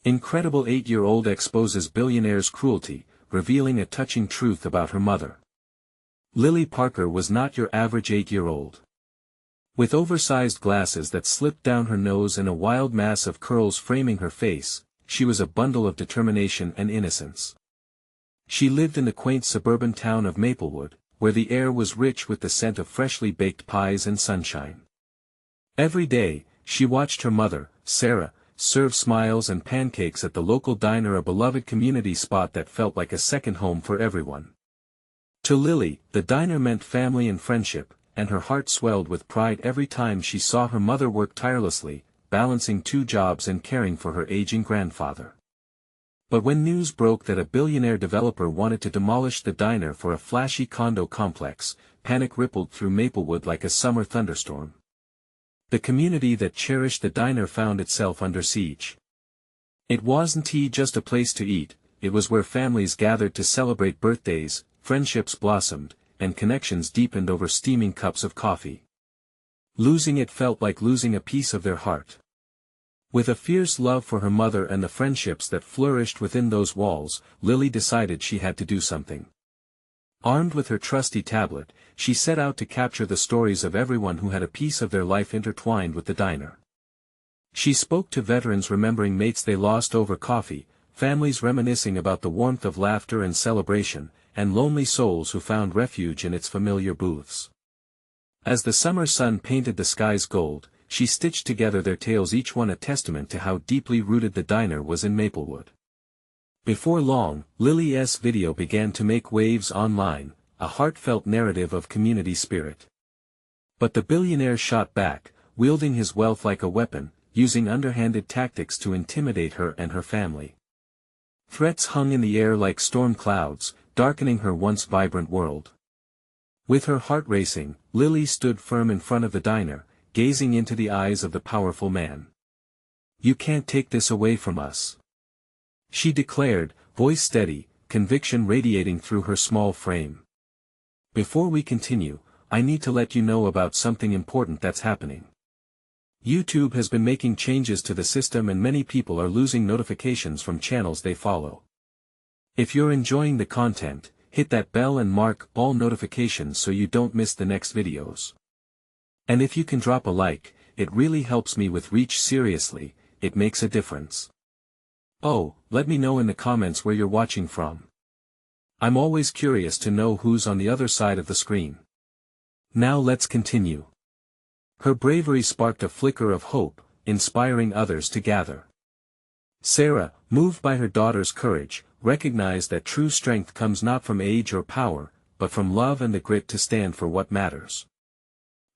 Incredible 8-year-old exposes billionaire's cruelty, revealing a touching truth about her mother. Lily Parker was not your average 8-year-old. With oversized glasses that slipped down her nose and a wild mass of curls framing her face, she was a bundle of determination and innocence. She lived in the quaint suburban town of Maplewood, where the air was rich with the scent of freshly baked pies and sunshine. Every day, she watched her mother, Sarah, serve smiles and pancakes at the local diner, a beloved community spot that felt like a second home for everyone. To Lily, the diner meant family and friendship, and her heart swelled with pride every time she saw her mother work tirelessly, balancing 2 jobs and caring for her aging grandfather. But when news broke that a billionaire developer wanted to demolish the diner for a flashy condo complex, panic rippled through Maplewood like a summer thunderstorm. The community that cherished the diner found itself under siege. It wasn't just a place to eat, it was where families gathered to celebrate birthdays, friendships blossomed, and connections deepened over steaming cups of coffee. Losing it felt like losing a piece of their heart. With a fierce love for her mother and the friendships that flourished within those walls, Lily decided she had to do something. Armed with her trusty tablet, she set out to capture the stories of everyone who had a piece of their life intertwined with the diner. She spoke to veterans remembering mates they lost over coffee, families reminiscing about the warmth of laughter and celebration, and lonely souls who found refuge in its familiar booths. As the summer sun painted the skies gold, she stitched together their tales, each one a testament to how deeply rooted the diner was in Maplewood. Before long, Lily's video began to make waves online, a heartfelt narrative of community spirit. But the billionaire shot back, wielding his wealth like a weapon, using underhanded tactics to intimidate her and her family. Threats hung in the air like storm clouds, darkening her once vibrant world. With her heart racing, Lily stood firm in front of the diner, gazing into the eyes of the powerful man. "You can't take this away from us," she declared, voice steady, conviction radiating through her small frame. "Before we continue, I need to let you know about something important that's happening. YouTube has been making changes to the system and many people are losing notifications from channels they follow. If you're enjoying the content, hit that bell and mark all notifications so you don't miss the next videos. And if you can drop a like, it really helps me with reach. Seriously, it makes a difference. Oh, let me know in the comments where you're watching from. I'm always curious to know who's on the other side of the screen. Now let's continue." Her bravery sparked a flicker of hope, inspiring others to gather. Sarah, moved by her daughter's courage, recognized that true strength comes not from age or power, but from love and the grit to stand for what matters.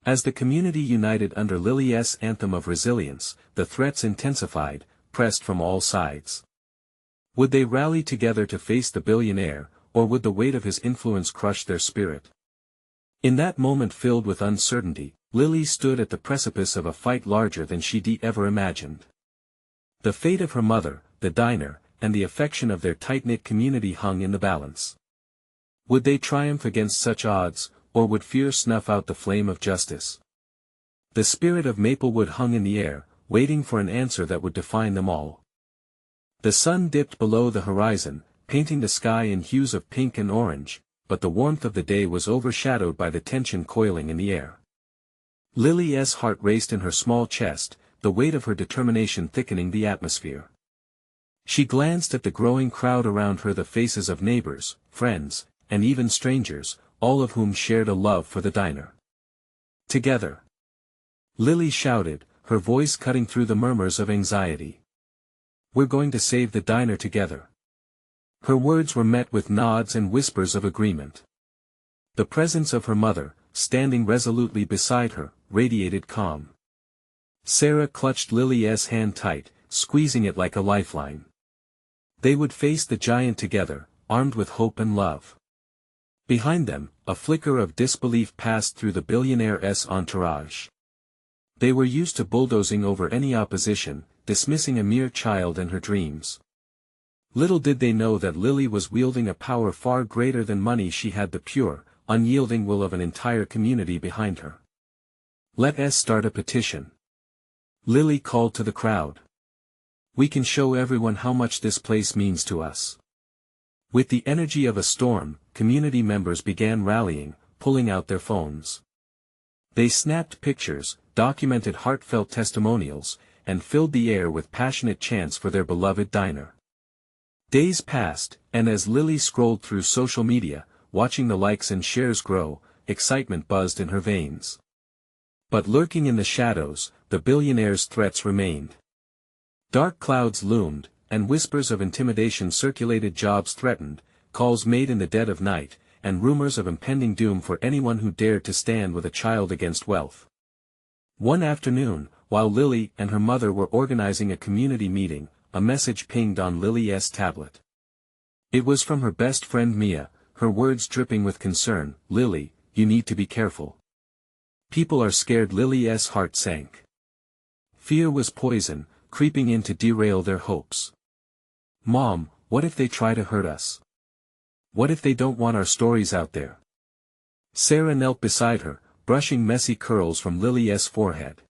As the community united under Lily's anthem of resilience, the threats intensified, pressed from all sides. Would they rally together to face the billionaire, or would the weight of his influence crush their spirit? In that moment filled with uncertainty, Lily stood at the precipice of a fight larger than she'd ever imagined. The fate of her mother, the diner, and the affection of their tight-knit community hung in the balance. Would they triumph against such odds, or would fear snuff out the flame of justice? The spirit of Maplewood hung in the air, waiting for an answer that would define them all. The sun dipped below the horizon, painting the sky in hues of pink and orange, but the warmth of the day was overshadowed by the tension coiling in the air. Lily's heart raced in her small chest, the weight of her determination thickening the atmosphere. She glanced at the growing crowd around her, the faces of neighbors, friends, and even strangers, all of whom shared a love for the diner. "Together!" Lily shouted, her voice cutting through the murmurs of anxiety. "We're going to save the diner together." Her words were met with nods and whispers of agreement. The presence of her mother, standing resolutely beside her, radiated calm. Sarah clutched Lily's hand tight, squeezing it like a lifeline. They would face the giant together, armed with hope and love. Behind them, a flicker of disbelief passed through the billionaire's entourage. They were used to bulldozing over any opposition, dismissing a mere child and her dreams. Little did they know that Lily was wielding a power far greater than money. She had the pure, unyielding will of an entire community behind her. "Let us start a petition," Lily called to the crowd. We can show everyone how much this place means to us. With the energy of a storm, community members began rallying, pulling out their phones. They snapped pictures, documented heartfelt testimonials, and filled the air with passionate chants for their beloved diner. Days passed, and as Lily scrolled through social media, watching the likes and shares grow, excitement buzzed in her veins. But lurking in the shadows, the billionaire's threats remained. Dark clouds loomed, and whispers of intimidation circulated. Jobs threatened, calls made in the dead of night, and rumors of impending doom for anyone who dared to stand with a child against wealth. One afternoon, while Lily and her mother were organizing a community meeting, a message pinged on Lily's tablet. It was from her best friend Mia, her words dripping with concern. "Lily, you need to be careful. People are scared." Lily's heart sank. Fear was poison, creeping in to derail their hopes. "Mom, what if they try to hurt us? What if they don't want our stories out there?" Sarah knelt beside her, brushing messy curls from Lily's forehead.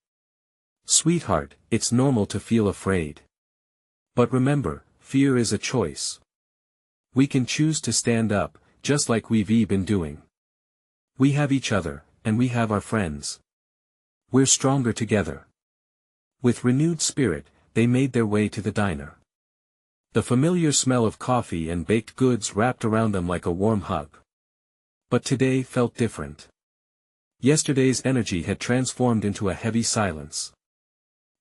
"Sweetheart, it's normal to feel afraid. But remember, fear is a choice. We can choose to stand up, just like we've been doing. We have each other, and we have our friends. We're stronger together." With renewed spirit, they made their way to the diner. The familiar smell of coffee and baked goods wrapped around them like a warm hug. But today felt different. Yesterday's energy had transformed into a heavy silence.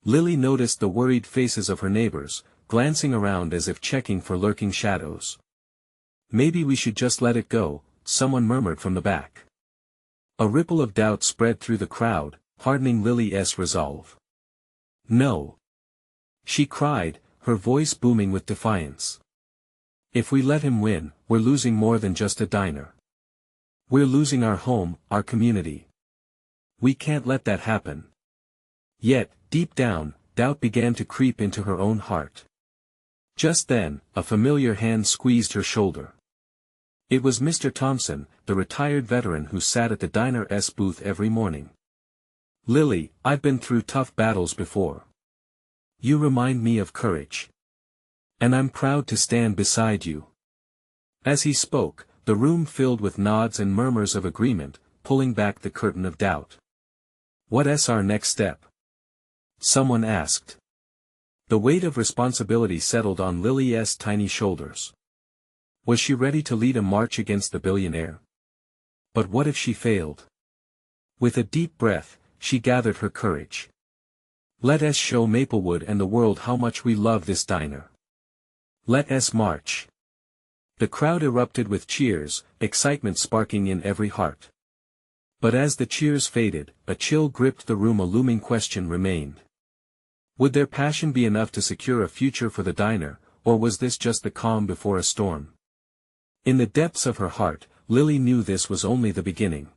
Lily noticed the worried faces of her neighbors, glancing around as if checking for lurking shadows. "Maybe we should just let it go," someone murmured from the back. A ripple of doubt spread through the crowd, hardening Lily's resolve. "No!" she cried, her voice booming with defiance. "If we let him win, we're losing more than just a diner. We're losing our home, our community. We can't let that happen." Yet, deep down, doubt began to creep into her own heart. Just then, a familiar hand squeezed her shoulder. It was Mr. Thompson, the retired veteran who sat at the diner's booth every morning. "Lily, I've been through tough battles before. You remind me of courage. And I'm proud to stand beside you." As he spoke, the room filled with nods and murmurs of agreement, pulling back the curtain of doubt. "What's our next step?" someone asked. The weight of responsibility settled on Lily's tiny shoulders. Was she ready to lead a march against the billionaire? But what if she failed? With a deep breath, she gathered her courage. "Let us show Maplewood and the world how much we love this diner. Let us march." The crowd erupted with cheers, excitement sparking in every heart. But as the cheers faded, a chill gripped the room. A looming question remained. Would their passion be enough to secure a future for the diner, or was this just the calm before a storm? In the depths of her heart, Lily knew this was only the beginning.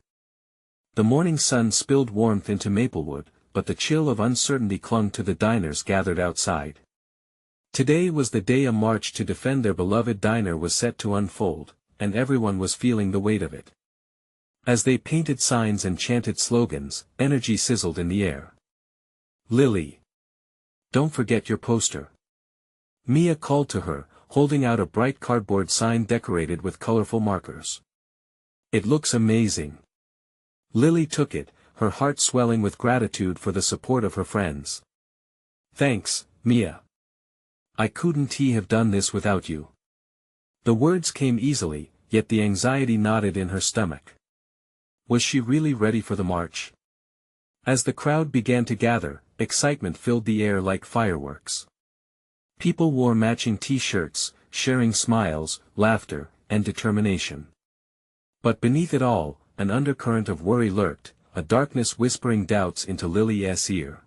The morning sun spilled warmth into Maplewood, but the chill of uncertainty clung to the diners gathered outside. Today was the day a march to defend their beloved diner was set to unfold, and everyone was feeling the weight of it. As they painted signs and chanted slogans, energy sizzled in the air. "Lily! Don't forget your poster." Mia called to her, holding out a bright cardboard sign decorated with colorful markers. "It looks amazing." Lily took it, her heart swelling with gratitude for the support of her friends. "Thanks, Mia. I couldn't have done this without you." The words came easily, yet the anxiety knotted in her stomach. Was she really ready for the march? As the crowd began to gather, excitement filled the air like fireworks. People wore matching t-shirts, sharing smiles, laughter, and determination. But beneath it all, an undercurrent of worry lurked, a darkness whispering doubts into Lily's ear.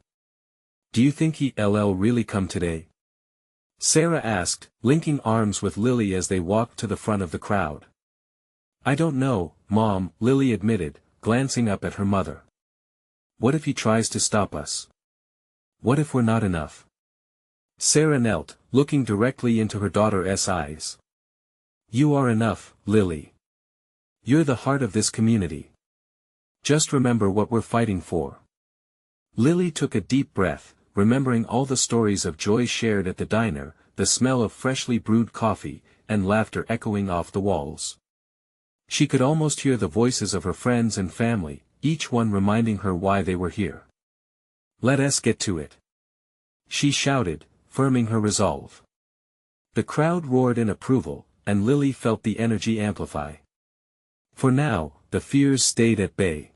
"Do you think he'll really come today?" Sarah asked, linking arms with Lily as they walked to the front of the crowd. "I don't know, Mom," Lily admitted, glancing up at her mother. "What if he tries to stop us? What if we're not enough?" Sarah knelt, looking directly into her daughter's eyes. "You are enough, Lily. You're the heart of this community. Just remember what we're fighting for." Lily took a deep breath, remembering all the stories of joy shared at the diner, the smell of freshly brewed coffee, and laughter echoing off the walls. She could almost hear the voices of her friends and family, each one reminding her why they were here. "Let us get to it," she shouted, firming her resolve. The crowd roared in approval, and Lily felt the energy amplify. For now, the fears stayed at bay.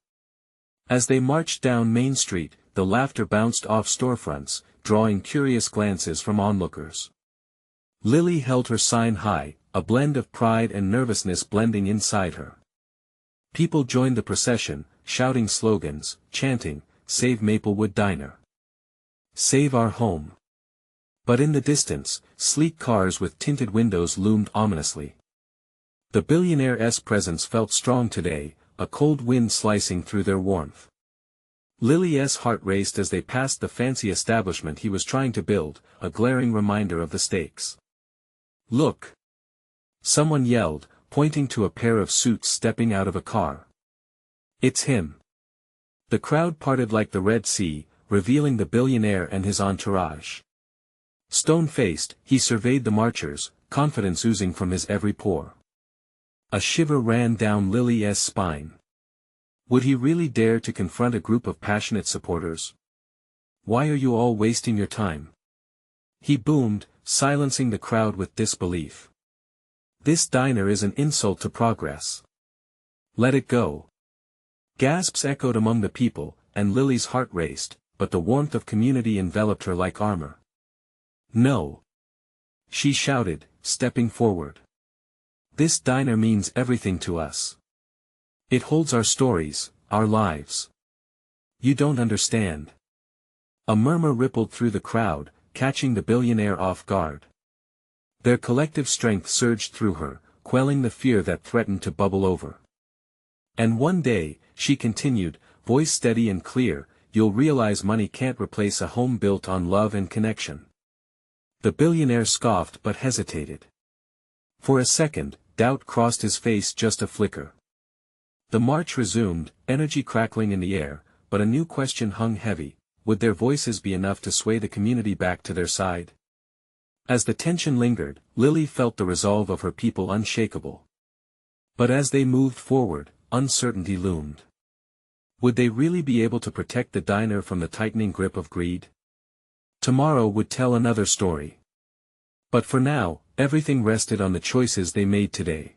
As they marched down Main Street, the laughter bounced off storefronts, drawing curious glances from onlookers. Lily held her sign high, a blend of pride and nervousness blending inside her. People joined the procession, shouting slogans, chanting, "Save Maplewood Diner. Save our home." But in the distance, sleek cars with tinted windows loomed ominously. The Billionaire's presence felt strong today, a cold wind slicing through their warmth. Lily's heart raced as they passed the fancy establishment he was trying to build, a glaring reminder of the stakes. "Look!" someone yelled, pointing to a pair of suits stepping out of a car. "It's him." The crowd parted like the Red Sea, revealing the billionaire and his entourage. Stone-faced, he surveyed the marchers, confidence oozing from his every pore. A shiver ran down Lily's spine. Would he really dare to confront a group of passionate supporters? "Why are you all wasting your time?" he boomed, silencing the crowd with disbelief. "This diner is an insult to progress. Let it go." Gasps echoed among the people, and Lily's heart raced, but the warmth of community enveloped her like armor. "No!" she shouted, stepping forward. "This diner means everything to us. It holds our stories, our lives. You don't understand." A murmur rippled through the crowd, catching the billionaire off guard. Their collective strength surged through her, quelling the fear that threatened to bubble over. "And one day," she continued, voice steady and clear, "you'll realize money can't replace a home built on love and connection." The billionaire scoffed but hesitated. For a second, doubt crossed his face, just a flicker. The march resumed, energy crackling in the air, but a new question hung heavy: would their voices be enough to sway the community back to their side? As the tension lingered, Lily felt the resolve of her people unshakable. But as they moved forward, uncertainty loomed. Would they really be able to protect the diner from the tightening grip of greed? Tomorrow would tell another story. But for now, everything rested on the choices they made today.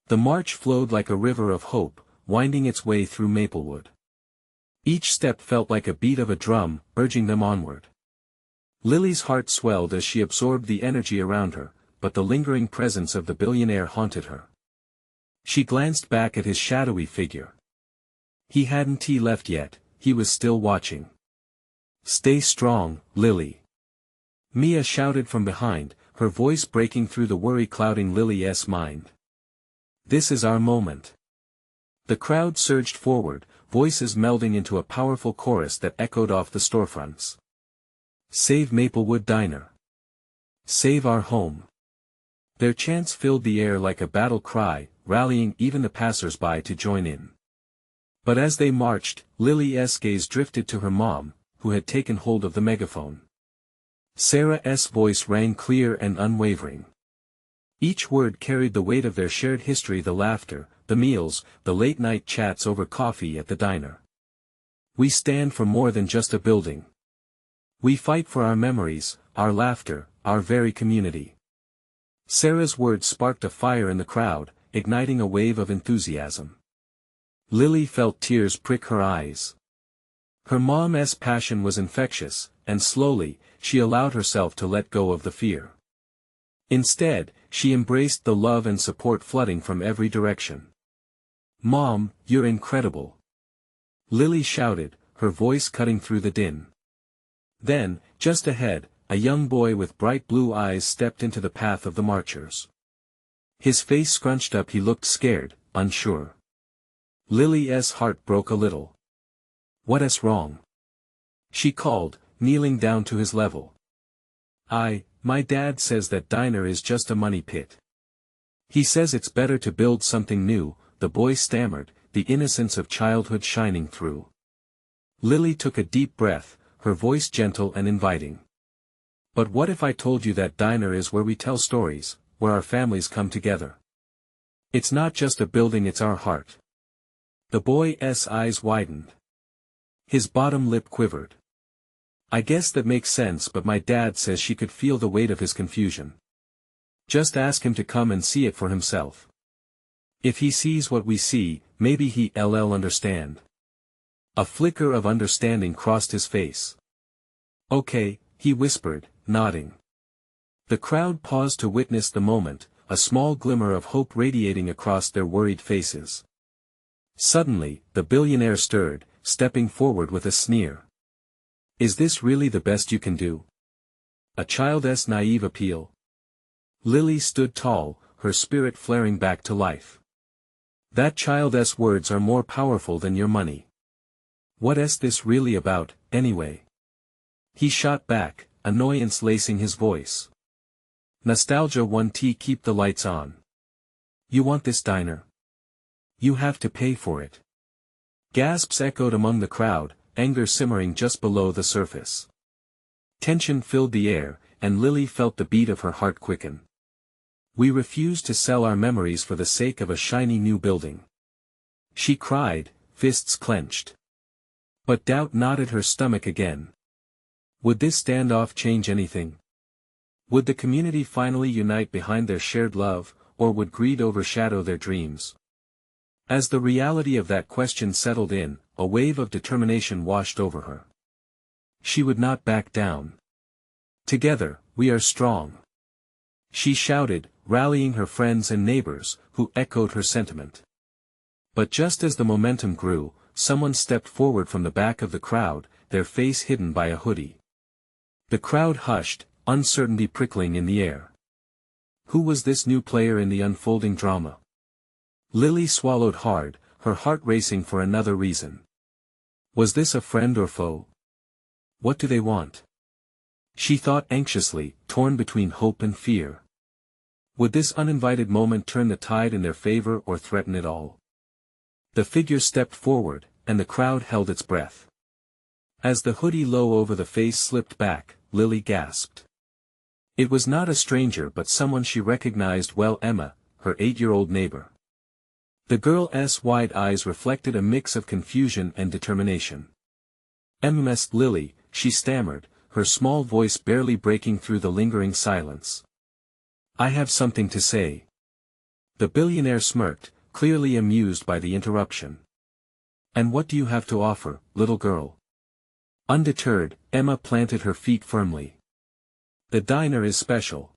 The march flowed like a river of hope, winding its way through Maplewood. Each step felt like a beat of a drum, urging them onward. Lily's heart swelled as she absorbed the energy around her, but the lingering presence of the billionaire haunted her. She glanced back at his shadowy figure. He hadn't left yet, he was still watching. "Stay strong, Lily," Mia shouted from behind, her voice breaking through the worry clouding Lily's mind. "This is our moment." The crowd surged forward, voices melding into a powerful chorus that echoed off the storefronts. "Save Maplewood Diner. Save our home." Their chants filled the air like a battle cry, rallying even the passers-by to join in. But as they marched, Lily's gaze drifted to her mom, who had taken hold of the megaphone. Sarah's voice rang clear and unwavering. Each word carried the weight of their shared history: the laughter, the meals, the late-night chats over coffee at the diner. "We stand for more than just a building. We fight for our memories, our laughter, our very community." Sarah's words sparked a fire in the crowd, igniting a wave of enthusiasm. Lily felt tears prick her eyes. Her mom's passion was infectious, and slowly, she allowed herself to let go of the fear. Instead, she embraced the love and support flooding from every direction. "Mom, you're incredible," Lily shouted, her voice cutting through the din. Then, just ahead, a young boy with bright blue eyes stepped into the path of the marchers. His face scrunched up, he looked scared, unsure. Lily's heart broke a little. "What's wrong?" she called, kneeling down to his level. My dad says that diner is just a money pit. He says it's better to build something new," the boy stammered, the innocence of childhood shining through. Lily took a deep breath, her voice gentle and inviting. But what if I told you that diner is where we tell stories, where our families come together? It's not just a building, it's our heart. The boy's eyes widened. His bottom lip quivered. I guess that makes sense, but my dad says she could feel the weight of his confusion. Just ask him to come and see it for himself. If he sees what we see, maybe he'll understand. A flicker of understanding crossed his face. Okay, he whispered, nodding. The crowd paused to witness the moment, a small glimmer of hope radiating across their worried faces. Suddenly, the billionaire stirred, stepping forward with a sneer. Is this really the best you can do? A child's naive appeal. Lily stood tall, her spirit flaring back to life. That child's words are more powerful than your money. What's this really about, anyway? He shot back, annoyance lacing his voice. Nostalgia 1T, keep the lights on. You want this diner? You have to pay for it. Gasps echoed among the crowd, anger simmering just below the surface. Tension filled the air, and Lily felt the beat of her heart quicken. We refuse to sell our memories for the sake of a shiny new building. She cried, fists clenched. But doubt knotted her stomach again. Would this standoff change anything? Would the community finally unite behind their shared love, or would greed overshadow their dreams? As the reality of that question settled in, a wave of determination washed over her. She would not back down. Together, we are strong. She shouted, rallying her friends and neighbors, who echoed her sentiment. But just as the momentum grew, someone stepped forward from the back of the crowd, their face hidden by a hoodie. The crowd hushed, uncertainty prickling in the air. Who was this new player in the unfolding drama? Lily swallowed hard, her heart racing for another reason. Was this a friend or foe? What do they want? She thought anxiously, torn between hope and fear. Would this uninvited moment turn the tide in their favor or threaten it all? The figure stepped forward, and the crowd held its breath. As the hoodie low over the face slipped back, Lily gasped. It was not a stranger but someone she recognized well, Emma, her 8-year-old neighbor. The girl's wide eyes reflected a mix of confusion and determination. "Emma's Lily," she stammered, her small voice barely breaking through the lingering silence. "I have something to say." The billionaire smirked, clearly amused by the interruption. "And what do you have to offer, little girl?" Undeterred, Emma planted her feet firmly. "The diner is special.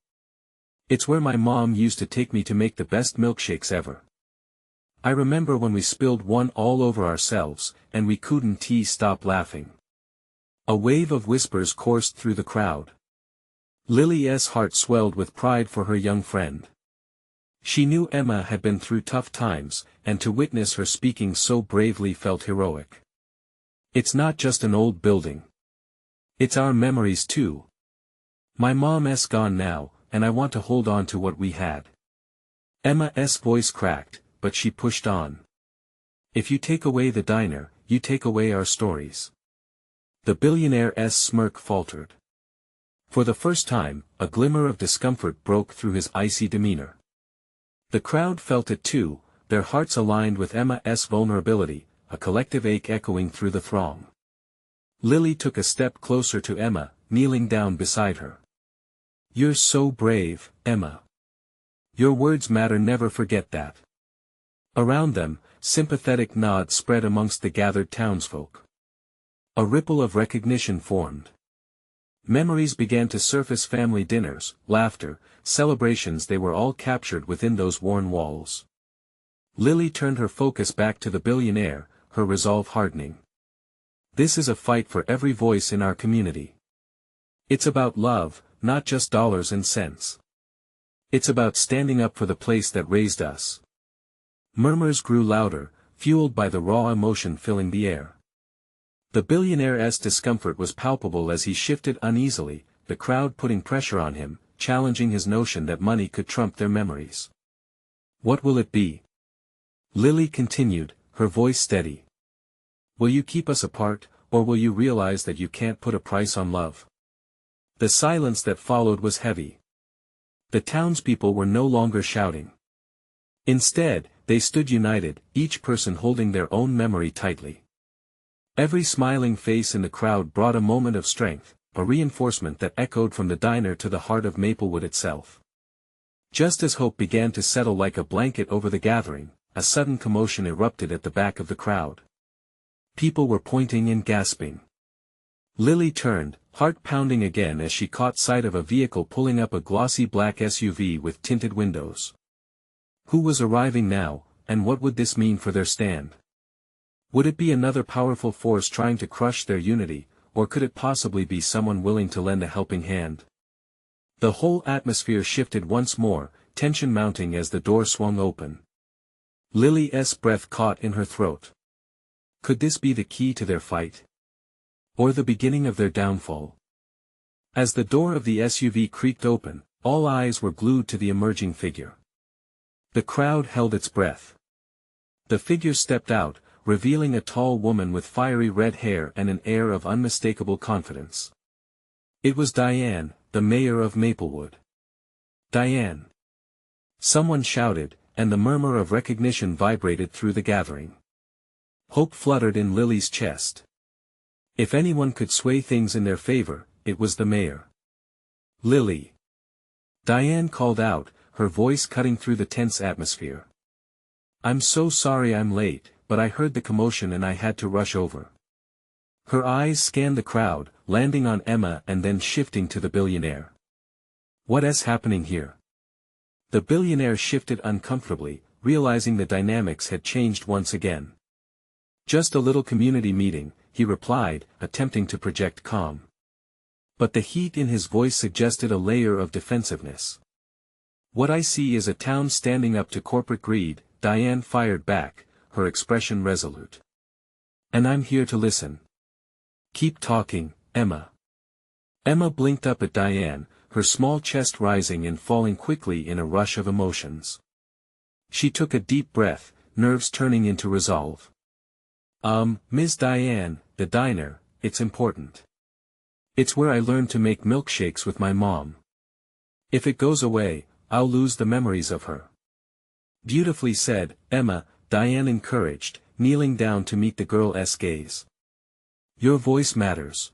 It's where my mom used to take me to make the best milkshakes ever. I remember when we spilled one all over ourselves, and we couldn't stop laughing." A wave of whispers coursed through the crowd. Lily's heart swelled with pride for her young friend. She knew Emma had been through tough times, and to witness her speaking so bravely felt heroic. "It's not just an old building. It's our memories too. My mom's gone now, and I want to hold on to what we had." Emma's voice cracked, but she pushed on. "If you take away the diner, you take away our stories." The billionaire's smirk faltered. For the first time, a glimmer of discomfort broke through his icy demeanor. The crowd felt it too, their hearts aligned with Emma's vulnerability, a collective ache echoing through the throng. Lily took a step closer to Emma, kneeling down beside her. "You're so brave, Emma. Your words matter, never forget that." Around them, sympathetic nods spread amongst the gathered townsfolk. A ripple of recognition formed. Memories began to surface, family dinners, laughter, celebrations, they were all captured within those worn walls. Lily turned her focus back to the billionaire, her resolve hardening. "This is a fight for every voice in our community. It's about love, not just dollars and cents. It's about standing up for the place that raised us." Murmurs grew louder, fueled by the raw emotion filling the air. The billionaire's discomfort was palpable as he shifted uneasily, the crowd putting pressure on him, challenging his notion that money could trump their memories. "What will it be?" Lily continued, her voice steady. "Will you keep us apart, or will you realize that you can't put a price on love? The silence that followed was heavy. The townspeople were no longer shouting. Instead, they stood united, each person holding their own memory tightly. Every smiling face in the crowd brought a moment of strength, a reinforcement that echoed from the diner to the heart of Maplewood itself. Just as hope began to settle like a blanket over the gathering, a sudden commotion erupted at the back of the crowd. People were pointing and gasping. Lily turned, heart pounding again as she caught sight of a vehicle pulling up, a glossy black SUV with tinted windows. Who was arriving now, and what would this mean for their stand? Would it be another powerful force trying to crush their unity, or could it possibly be someone willing to lend a helping hand? The whole atmosphere shifted once more, tension mounting as the door swung open. Lily's breath caught in her throat. Could this be the key to their fight? Or the beginning of their downfall? As the door of the SUV creaked open, all eyes were glued to the emerging figure. The crowd held its breath. The figure stepped out, revealing a tall woman with fiery red hair and an air of unmistakable confidence. It was Diane, the mayor of Maplewood. Diane! Someone shouted, and the murmur of recognition vibrated through the gathering. Hope fluttered in Lily's chest. If anyone could sway things in their favor, it was the mayor. Lily! Diane called out, her voice cutting through the tense atmosphere. I'm so sorry I'm late, but I heard the commotion and I had to rush over. Her eyes scanned the crowd, landing on Emma and then shifting to the billionaire. What is happening here? The billionaire shifted uncomfortably, realizing the dynamics had changed once again. Just a little community meeting, he replied, attempting to project calm. But the heat in his voice suggested a layer of defensiveness. What I see is a town standing up to corporate greed, Diane fired back, her expression resolute. And I'm here to listen. Keep talking, Emma. Emma blinked up at Diane, her small chest rising and falling quickly in a rush of emotions. She took a deep breath, nerves turning into resolve. Miss Diane, the diner, it's important. It's where I learned to make milkshakes with my mom. If it goes away, I'll lose the memories of her. Beautifully said, Emma, Diane encouraged, kneeling down to meet the girl's gaze. Your voice matters.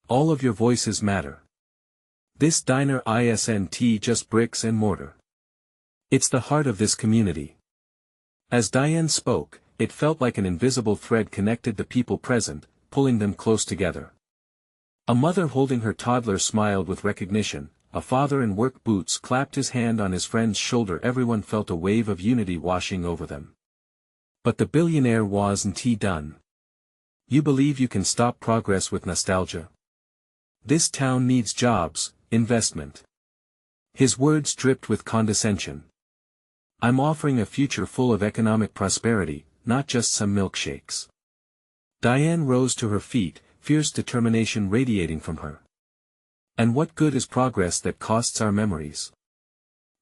All of your voices matter. This diner isn't just bricks and mortar. It's the heart of this community. As Diane spoke, it felt like an invisible thread connected the people present, pulling them close together. A mother holding her toddler smiled with recognition, a father in work boots clapped his hand on his friend's shoulder. Everyone felt a wave of unity washing over them. But the billionaire wasn't done. You believe you can stop progress with nostalgia? This town needs jobs, investment. His words dripped with condescension. I'm offering a future full of economic prosperity, not just some milkshakes. Diane rose to her feet, fierce determination radiating from her. And what good is progress that costs our memories?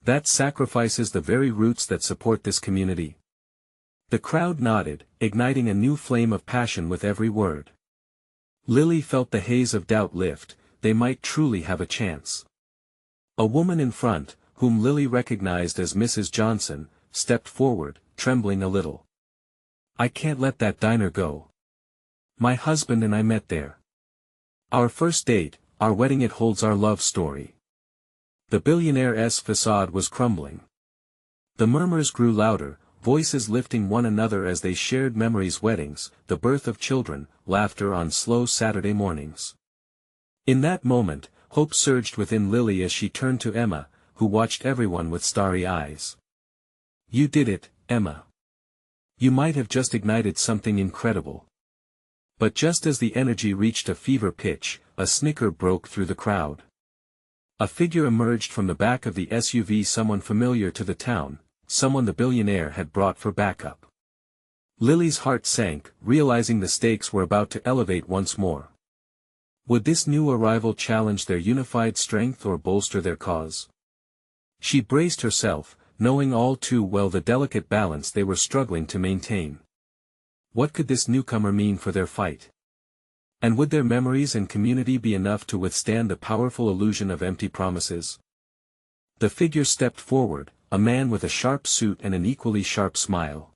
That sacrifices the very roots that support this community. The crowd nodded, igniting a new flame of passion with every word. Lily felt the haze of doubt lift, they might truly have a chance. A woman in front, whom Lily recognized as Mrs. Johnson, stepped forward, trembling a little. I can't let that diner go. My husband and I met there. Our first date, our wedding, it holds our love story. The billionaire's facade was crumbling. The murmurs grew louder, voices lifting one another as they shared memories, weddings, the birth of children, laughter on slow Saturday mornings. In that moment, hope surged within Lily as she turned to Emma, who watched everyone with starry eyes. You did it, Emma. You might have just ignited something incredible. But just as the energy reached a fever pitch, a snicker broke through the crowd. A figure emerged from the back of the SUV, someone familiar to the town, someone the billionaire had brought for backup. Lily's heart sank, realizing the stakes were about to elevate once more. Would this new arrival challenge their unified strength or bolster their cause? She braced herself, knowing all too well the delicate balance they were struggling to maintain. What could this newcomer mean for their fight? And would their memories and community be enough to withstand the powerful illusion of empty promises? The figure stepped forward, a man with a sharp suit and an equally sharp smile.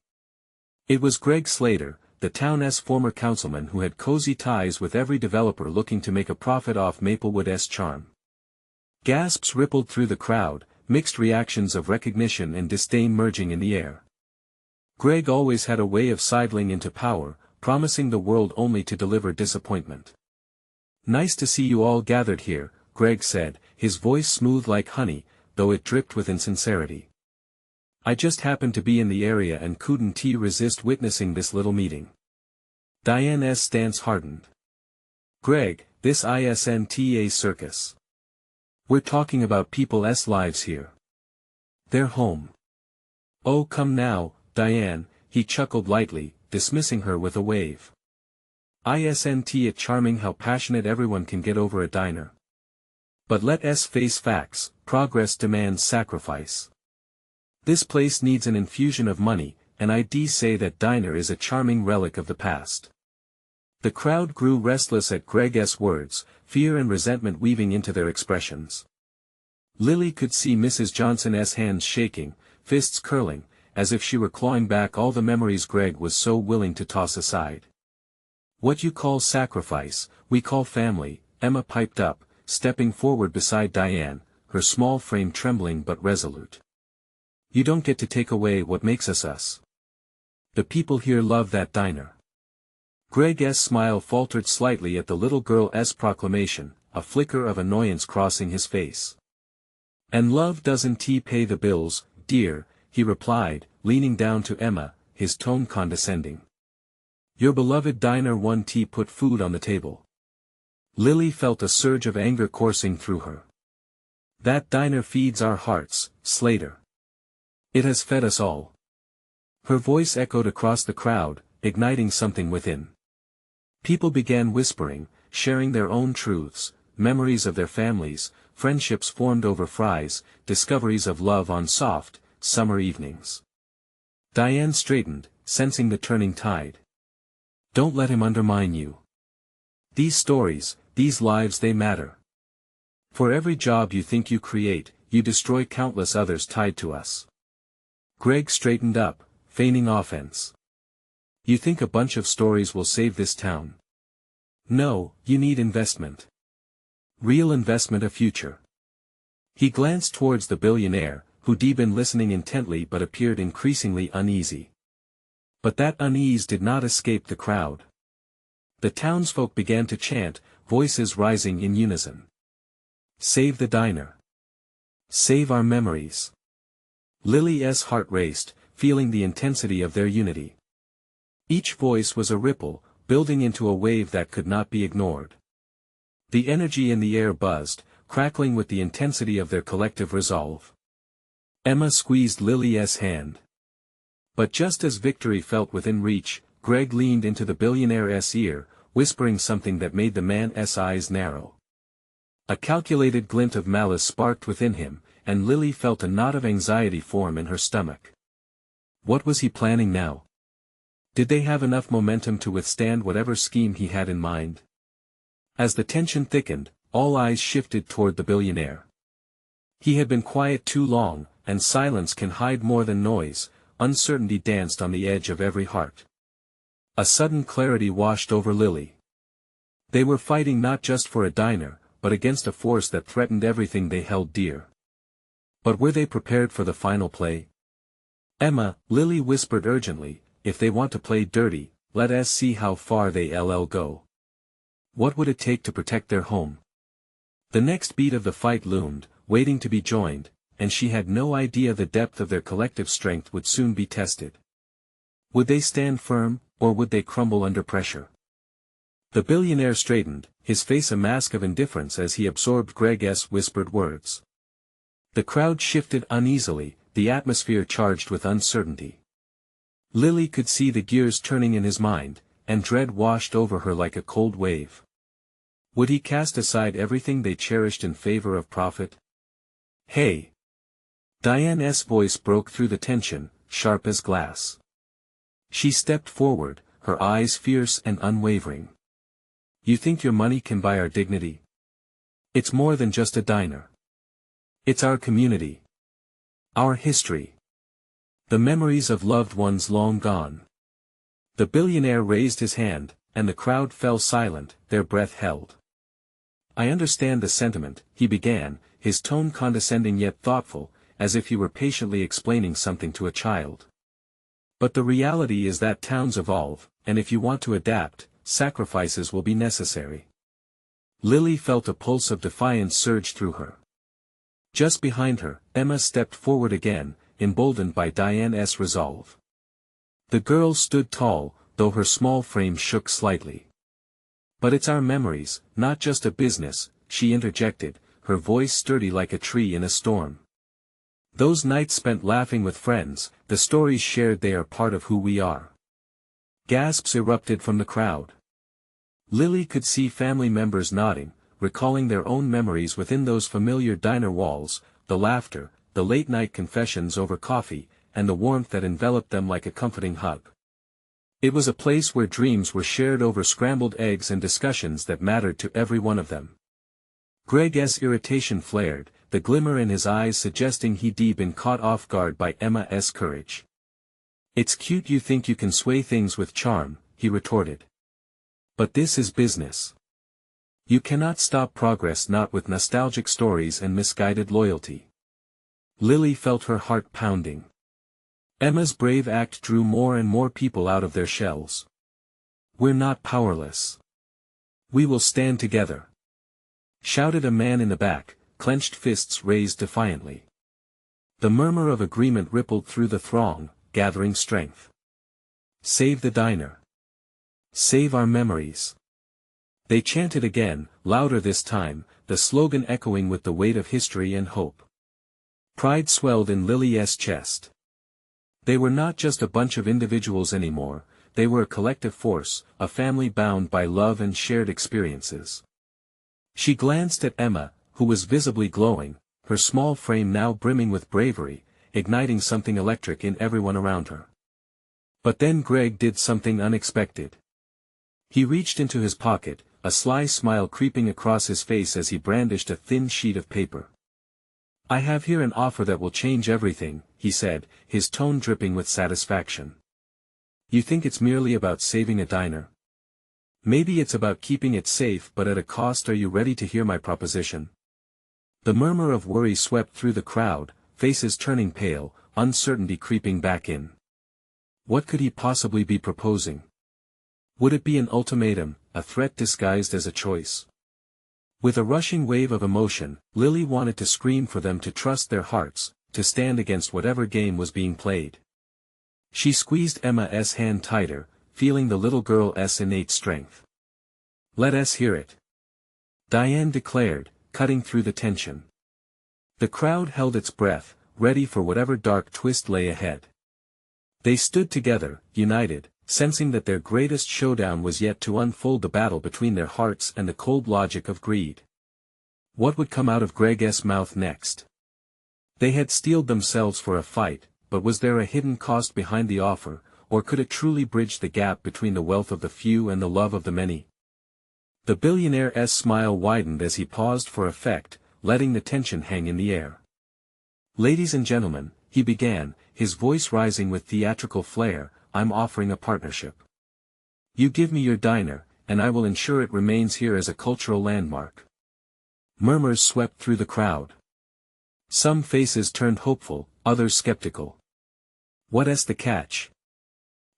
It was Greg Slater, the town's former councilman who had cozy ties with every developer looking to make a profit off Maplewood's charm. Gasps rippled through the crowd, mixed reactions of recognition and disdain merging in the air. Greg always had a way of sidling into power, promising the world only to deliver disappointment. "Nice to see you all gathered here," Greg said, his voice smooth like honey, though it dripped with insincerity. "I just happened to be in the area and couldn't resist witnessing this little meeting." Diane's stance hardened. "Greg, this isn't a circus. We're talking about people's lives here. Their home." "Oh come now, Diane," he chuckled lightly, dismissing her with a wave. "Isn't it charming how passionate everyone can get over a diner? But let's face facts, progress demands sacrifice. This place needs an infusion of money, and I'd say that diner is a charming relic of the past." The crowd grew restless at Greg's words, fear and resentment weaving into their expressions. Lily could see Mrs. Johnson's hands shaking, fists curling, as if she were clawing back all the memories Greg was so willing to toss aside. "What you call sacrifice, we call family," Emma piped up, stepping forward beside Diane, her small frame trembling but resolute. "You don't get to take away what makes us us. The people here love that diner." Greg's smile faltered slightly at the little girl's proclamation, a flicker of annoyance crossing his face. "And love doesn't pay the bills, dear," he replied, leaning down to Emma, his tone condescending. "Your beloved diner won't put food on the table." Lily felt a surge of anger coursing through her. "That diner feeds our hearts, Slater. It has fed us all." Her voice echoed across the crowd, igniting something within. People began whispering, sharing their own truths, memories of their families, friendships formed over fries, discoveries of love on soft, summer evenings. Diane straightened, sensing the turning tide. "Don't let him undermine you. These stories, these lives, they matter. For every job you think you create, you destroy countless others tied to us." Greg straightened up, feigning offense. "You think a bunch of stories will save this town? No, you need investment. Real investment, a future." He glanced towards the billionaire, who'd been listening intently but appeared increasingly uneasy. But that unease did not escape the crowd. The townsfolk began to chant, voices rising in unison. "Save the diner. Save our memories." Lily's heart raced, feeling the intensity of their unity. Each voice was a ripple, building into a wave that could not be ignored. The energy in the air buzzed, crackling with the intensity of their collective resolve. Emma squeezed Lily's hand. But just as victory felt within reach, Greg leaned into the billionaire's ear, whispering something that made the man's eyes narrow. A calculated glint of malice sparked within him, and Lily felt a knot of anxiety form in her stomach. What was he planning now? Did they have enough momentum to withstand whatever scheme he had in mind? As the tension thickened, all eyes shifted toward the billionaire. He had been quiet too long, and silence can hide more than noise. Uncertainty danced on the edge of every heart. A sudden clarity washed over Lily. They were fighting not just for a diner, but against a force that threatened everything they held dear. But were they prepared for the final play? "Emma," Lily whispered urgently, "if they want to play dirty, let us see how far they'll go. What would it take to protect their home?" The next beat of the fight loomed, waiting to be joined, and she had no idea the depth of their collective strength would soon be tested. Would they stand firm, or would they crumble under pressure? The billionaire straightened, his face a mask of indifference as he absorbed Greg's whispered words. The crowd shifted uneasily, the atmosphere charged with uncertainty. Lily could see the gears turning in his mind, and dread washed over her like a cold wave. Would he cast aside everything they cherished in favor of profit? "Hey!" Diane's voice broke through the tension, sharp as glass. She stepped forward, her eyes fierce and unwavering. You think your money can buy our dignity? It's more than just a diner. It's our community. Our history. The memories of loved ones long gone. The billionaire raised his hand, and the crowd fell silent, their breath held. I understand the sentiment, he began, his tone condescending yet thoughtful, as if he were patiently explaining something to a child. But the reality is that towns evolve, and if you want to adapt, sacrifices will be necessary. Lily felt a pulse of defiance surge through her. Just behind her, Emma stepped forward again, emboldened by Diane's resolve. The girl stood tall, though her small frame shook slightly. But it's our memories, not just a business, she interjected, her voice sturdy like a tree in a storm. Those nights spent laughing with friends, the stories shared, they are part of who we are. Gasps erupted from the crowd. Lily could see family members nodding, recalling their own memories within those familiar diner walls, the laughter, the late-night confessions over coffee, and the warmth that enveloped them like a comforting hug. It was a place where dreams were shared over scrambled eggs and discussions that mattered to every one of them. Greg's irritation flared, the glimmer in his eyes suggesting he'd been caught off guard by Emma's courage. It's cute you think you can sway things with charm, he retorted. But this is business. You cannot stop progress, not with nostalgic stories and misguided loyalty. Lily felt her heart pounding. Emma's brave act drew more and more people out of their shells. We're not powerless. We will stand together, shouted a man in the back, clenched fists raised defiantly. The murmur of agreement rippled through the throng, gathering strength. Save the diner. Save our memories. They chanted again, louder this time, the slogan echoing with the weight of history and hope. Pride swelled in Lily's chest. They were not just a bunch of individuals anymore, they were a collective force, a family bound by love and shared experiences. She glanced at Emma, who was visibly glowing, her small frame now brimming with bravery, igniting something electric in everyone around her. But then Greg did something unexpected. He reached into his pocket, a sly smile creeping across his face as he brandished a thin sheet of paper. I have here an offer that will change everything, he said, his tone dripping with satisfaction. You think it's merely about saving a diner? Maybe it's about keeping it safe, but at a cost. Are you ready to hear my proposition? The murmur of worry swept through the crowd, faces turning pale, uncertainty creeping back in. What could he possibly be proposing? Would it be an ultimatum, a threat disguised as a choice? With a rushing wave of emotion, Lily wanted to scream for them to trust their hearts, to stand against whatever game was being played. She squeezed Emma's hand tighter, feeling the little girl's innate strength. Let us hear it, Diane declared, cutting through the tension. The crowd held its breath, ready for whatever dark twist lay ahead. They stood together, united, sensing that their greatest showdown was yet to unfold, the battle between their hearts and the cold logic of greed. What would come out of Greg's mouth next? They had steeled themselves for a fight, but was there a hidden cost behind the offer, or could it truly bridge the gap between the wealth of the few and the love of the many? The billionaire's smile widened as he paused for effect, letting the tension hang in the air. Ladies and gentlemen, he began, his voice rising with theatrical flair, I'm offering a partnership. You give me your diner, and I will ensure it remains here as a cultural landmark. Murmurs swept through the crowd. Some faces turned hopeful, others skeptical. What's the catch?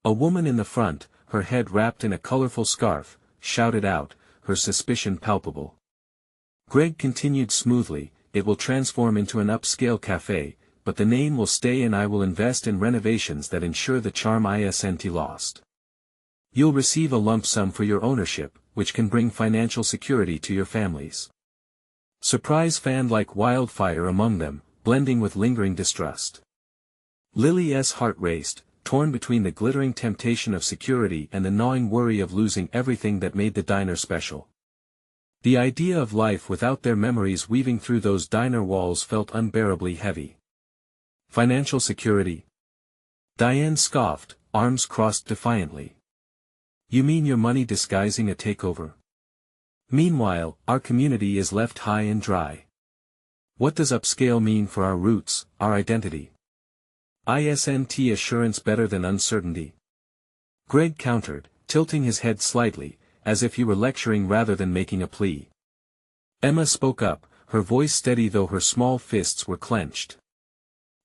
A woman in the front, her head wrapped in a colorful scarf, shouted out, her suspicion palpable. Greg continued smoothly, it will transform into an upscale cafe, but the name will stay and I will invest in renovations that ensure the charm isn't lost. You'll receive a lump sum for your ownership, which can bring financial security to your families. Surprise fanned like wildfire among them, blending with lingering distrust. Lily's heart raced, torn between the glittering temptation of security and the gnawing worry of losing everything that made the diner special. The idea of life without their memories weaving through those diner walls felt unbearably heavy. Financial security? Diane scoffed, arms crossed defiantly. You mean your money disguising a takeover? Meanwhile, our community is left high and dry. What does upscale mean for our roots, our identity? Isn't assurance better than uncertainty? Greg countered, tilting his head slightly, as if he were lecturing rather than making a plea. Emma spoke up, her voice steady though her small fists were clenched.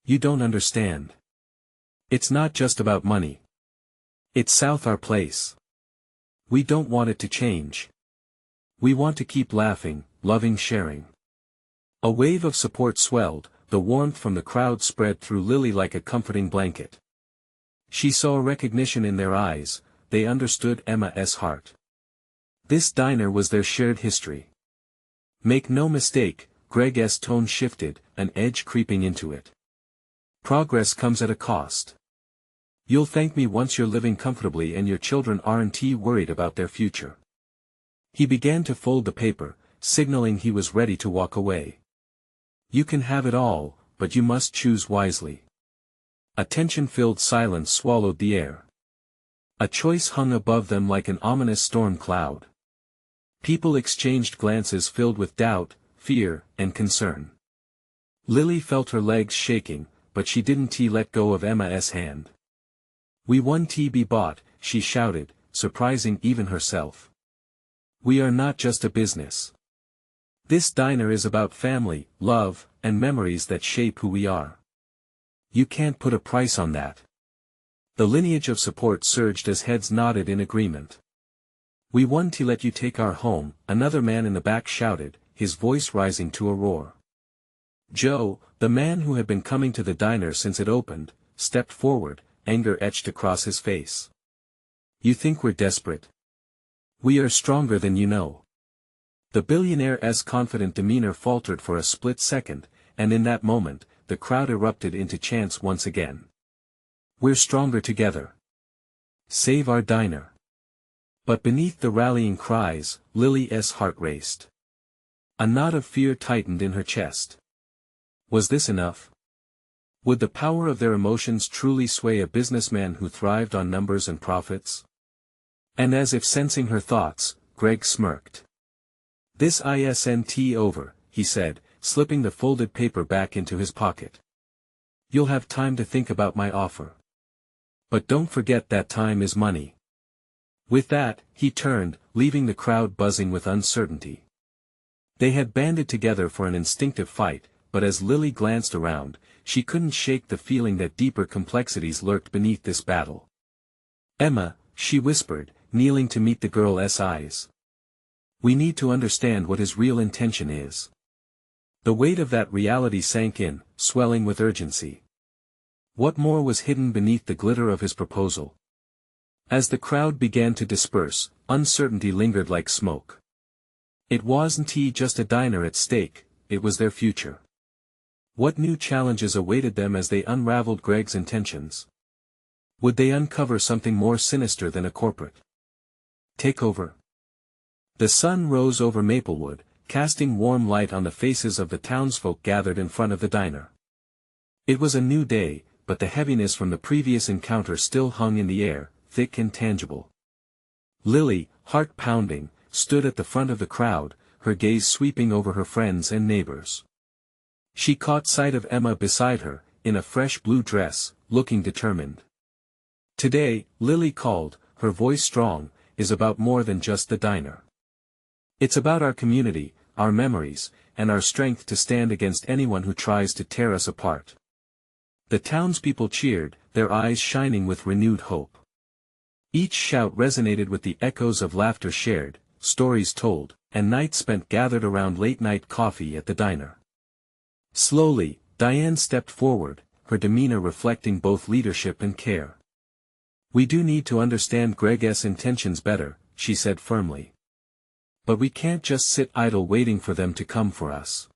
You don't understand. It's not just about money. It's South our place. We don't want it to change. We want to keep laughing, loving, sharing. A wave of support swelled, the warmth from the crowd spread through Lily like a comforting blanket. She saw recognition in their eyes, they understood Emma's heart. This diner was their shared history. Make no mistake, Greg's tone shifted, an edge creeping into it. Progress comes at a cost. You'll thank me once you're living comfortably and your children aren't worried about their future. He began to fold the paper, signaling he was ready to walk away. You can have it all, but you must choose wisely. A tension-filled silence swallowed the air. A choice hung above them like an ominous storm cloud. People exchanged glances filled with doubt, fear, and concern. Lily felt her legs shaking, but she didn't let go of Emma's hand. We want to be bought, she shouted, surprising even herself. We are not just a business. This diner is about family, love, and memories that shape who we are. You can't put a price on that. The lineage of support surged as heads nodded in agreement. We want to let you take our home, another man in the back shouted, his voice rising to a roar. Joe, the man who had been coming to the diner since it opened, stepped forward, anger etched across his face. You think we're desperate? We are stronger than you know. The billionaire's confident demeanor faltered for a split second, and in that moment, the crowd erupted into chants once again. We're stronger together. Save our diner. But beneath the rallying cries, Lily's heart raced. A knot of fear tightened in her chest. Was this enough? Would the power of their emotions truly sway a businessman who thrived on numbers and profits? And as if sensing her thoughts, Greg smirked. This isn't over, he said, slipping the folded paper back into his pocket. You'll have time to think about my offer. But don't forget that time is money. With that, he turned, leaving the crowd buzzing with uncertainty. They had banded together for an instinctive fight, but as Lily glanced around, she couldn't shake the feeling that deeper complexities lurked beneath this battle. Emma, she whispered, kneeling to meet the girl's eyes. We need to understand what his real intention is. The weight of that reality sank in, swelling with urgency. What more was hidden beneath the glitter of his proposal? As the crowd began to disperse, uncertainty lingered like smoke. It wasn't just a diner at stake, it was their future. What new challenges awaited them as they unraveled Greg's intentions? Would they uncover something more sinister than a corporate takeover? The sun rose over Maplewood, casting warm light on the faces of the townsfolk gathered in front of the diner. It was a new day, but the heaviness from the previous encounter still hung in the air, thick and tangible. Lily, heart pounding, stood at the front of the crowd, her gaze sweeping over her friends and neighbors. She caught sight of Emma beside her, in a fresh blue dress, looking determined. Today, Lily called, her voice strong, is about more than just the diner. It's about our community, our memories, and our strength to stand against anyone who tries to tear us apart. The townspeople cheered, their eyes shining with renewed hope. Each shout resonated with the echoes of laughter shared, stories told, and nights spent gathered around late-night coffee at the diner. Slowly, Diane stepped forward, her demeanor reflecting both leadership and care. We do need to understand Greg's intentions better, she said firmly. But we can't just sit idle waiting for them to come for us.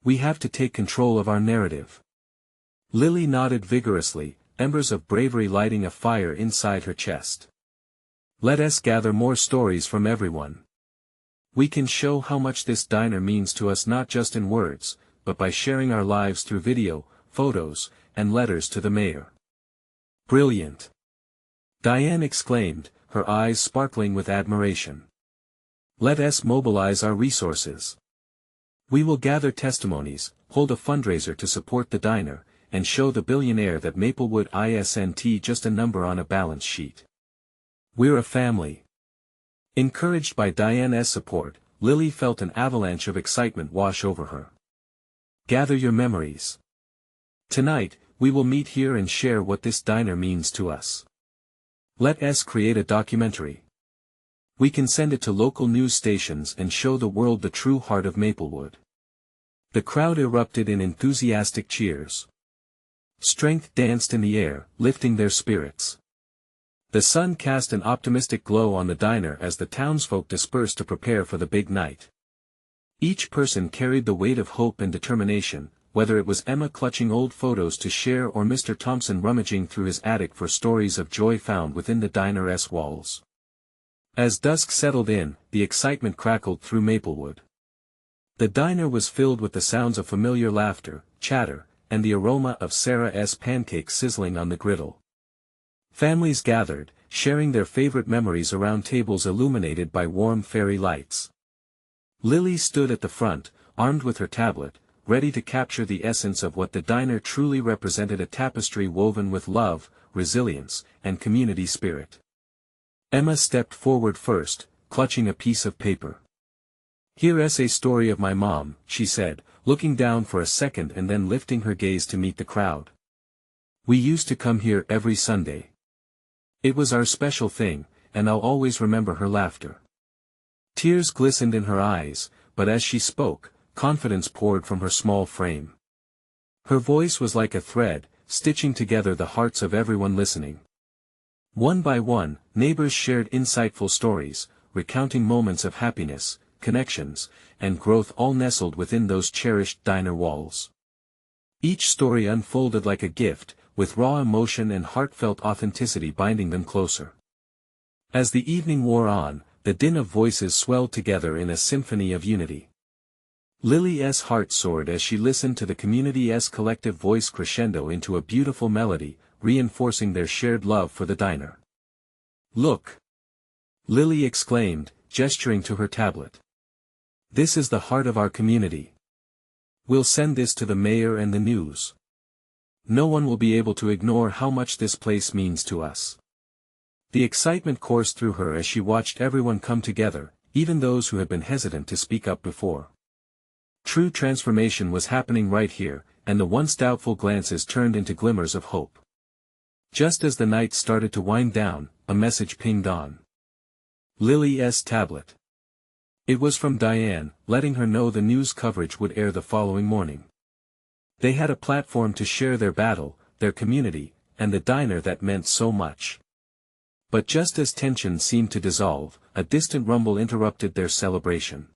We have to take control of our narrative. Lily nodded vigorously, embers of bravery lighting a fire inside her chest. Let us gather more stories from everyone. We can show how much this diner means to us not just in words, but by sharing our lives through video, photos, and letters to the mayor. Brilliant! Diane exclaimed, her eyes sparkling with admiration. Let us mobilize our resources. We will gather testimonies, hold a fundraiser to support the diner, and show the billionaire that Maplewood isn't just a number on a balance sheet. We're a family. Encouraged by Diane's support, Lily felt an avalanche of excitement wash over her. Gather your memories. Tonight, we will meet here and share what this diner means to us. Let us create a documentary. We can send it to local news stations and show the world the true heart of Maplewood. The crowd erupted in enthusiastic cheers. Strength danced in the air, lifting their spirits. The sun cast an optimistic glow on the diner as the townsfolk dispersed to prepare for the big night. Each person carried the weight of hope and determination, whether it was Emma clutching old photos to share or Mr. Thompson rummaging through his attic for stories of joy found within the diner's walls. As dusk settled in, the excitement crackled through Maplewood. The diner was filled with the sounds of familiar laughter, chatter, and the aroma of Sarah's pancakes sizzling on the griddle. Families gathered, sharing their favorite memories around tables illuminated by warm fairy lights. Lily stood at the front, armed with her tablet, ready to capture the essence of what the diner truly represented: a tapestry woven with love, resilience, and community spirit. Emma stepped forward first, clutching a piece of paper. "Here's a story of my mom," she said, looking down for a second and then lifting her gaze to meet the crowd. "We used to come here every Sunday. It was our special thing, and I'll always remember her laughter." Tears glistened in her eyes, but as she spoke, confidence poured from her small frame. Her voice was like a thread, stitching together the hearts of everyone listening. One by one, neighbors shared insightful stories, recounting moments of happiness, connections, and growth, all nestled within those cherished diner walls. Each story unfolded like a gift, with raw emotion and heartfelt authenticity binding them closer. As the evening wore on, the din of voices swelled together in a symphony of unity. Lily's heart soared as she listened to the community's collective voice crescendo into a beautiful melody, reinforcing their shared love for the diner. "Look!" Lily exclaimed, gesturing to her tablet. "This is the heart of our community. We'll send this to the mayor and the news. No one will be able to ignore how much this place means to us." The excitement coursed through her as she watched everyone come together, even those who had been hesitant to speak up before. True transformation was happening right here, and the once doubtful glances turned into glimmers of hope. Just as the night started to wind down, a message pinged on Lily's tablet. It was from Diane, letting her know the news coverage would air the following morning. They had a platform to share their battle, their community, and the diner that meant so much. But just as tension seemed to dissolve, a distant rumble interrupted their celebration.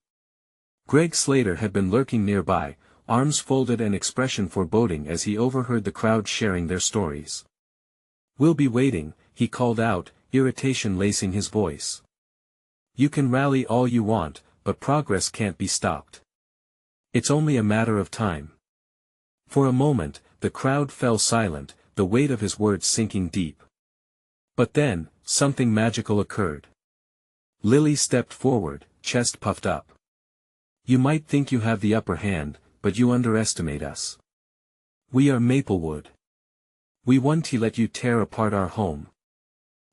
Greg Slater had been lurking nearby, arms folded and expression foreboding as he overheard the crowd sharing their stories. "We'll be waiting," he called out, irritation lacing his voice. "You can rally all you want, but progress can't be stopped. It's only a matter of time." For a moment, the crowd fell silent, the weight of his words sinking deep. But then, something magical occurred. Lily stepped forward, chest puffed up. "You might think you have the upper hand, but you underestimate us. We are Maplewood. We won't let you tear apart our home."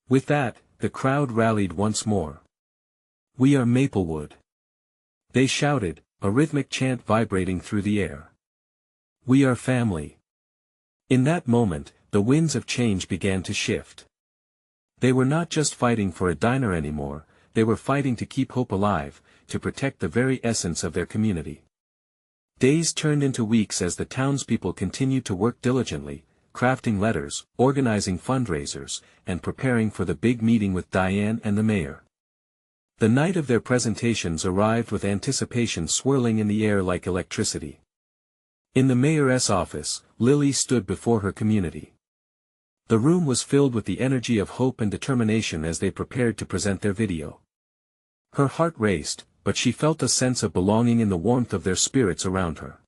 With that, the crowd rallied once more. "We are Maplewood," they shouted, a rhythmic chant vibrating through the air. "We are family." In that moment, the winds of change began to shift. They were not just fighting for a diner anymore, they were fighting to keep hope alive, to protect the very essence of their community. Days turned into weeks as the townspeople continued to work diligently, crafting letters, organizing fundraisers, and preparing for the big meeting with Diane and the mayor. The night of their presentations arrived with anticipation swirling in the air like electricity. In the mayor's office, Lily stood before her community. The room was filled with the energy of hope and determination as they prepared to present their video. Her heart raced, but she felt a sense of belonging in the warmth of their spirits around her.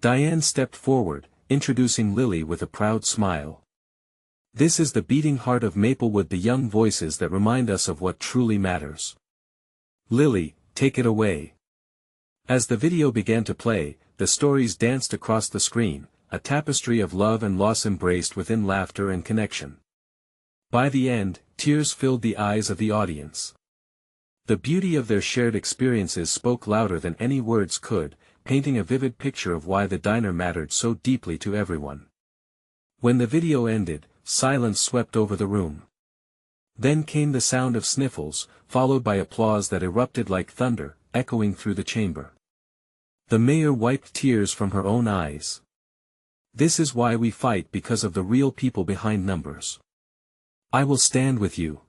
Diane stepped forward, introducing Lily with a proud smile. "This is the beating heart of Maplewood, the young voices that remind us of what truly matters." Lily, take it away. As the video began to play, the stories danced across the screen, a tapestry of love and loss embraced within laughter and connection. By the end, tears filled the eyes of the audience. The beauty of their shared experiences spoke louder than any words could, painting a vivid picture of why the diner mattered so deeply to everyone. When the video ended, silence swept over the room. Then came the sound of sniffles, followed by applause that erupted like thunder, echoing through the chamber. The mayor wiped tears from her own eyes. This is why we fight, because of the real people behind numbers. I will stand with you.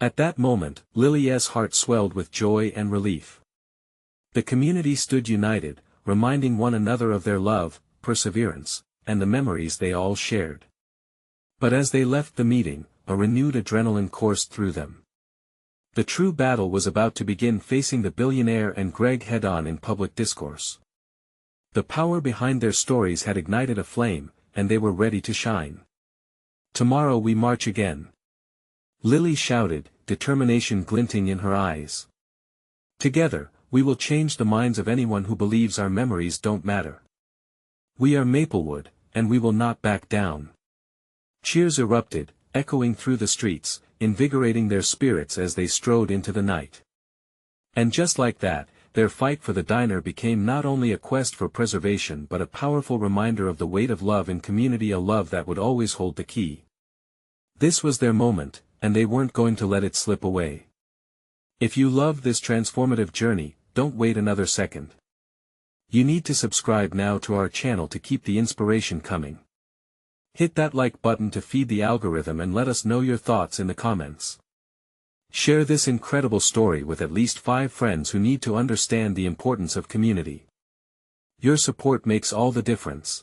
At that moment, Lily's heart swelled with joy and relief. The community stood united, reminding one another of their love, perseverance, and the memories they all shared. But as they left the meeting, a renewed adrenaline coursed through them. The true battle was about to begin, facing the billionaire and Greg head-on in public discourse. The power behind their stories had ignited a flame, and they were ready to shine. Tomorrow we march again. Lily shouted, determination glinting in her eyes. Together, we will change the minds of anyone who believes our memories don't matter. We are Maplewood, and we will not back down. Cheers erupted, echoing through the streets, invigorating their spirits as they strode into the night. And just like that, their fight for the diner became not only a quest for preservation but a powerful reminder of the weight of love in community, a love that would always hold the key. This was their moment, and they weren't going to let it slip away. If you loved this transformative journey, don't wait another second. You need to subscribe now to our channel to keep the inspiration coming. Hit that like button to feed the algorithm and let us know your thoughts in the comments. Share this incredible story with at least 5 friends who need to understand the importance of community. Your support makes all the difference.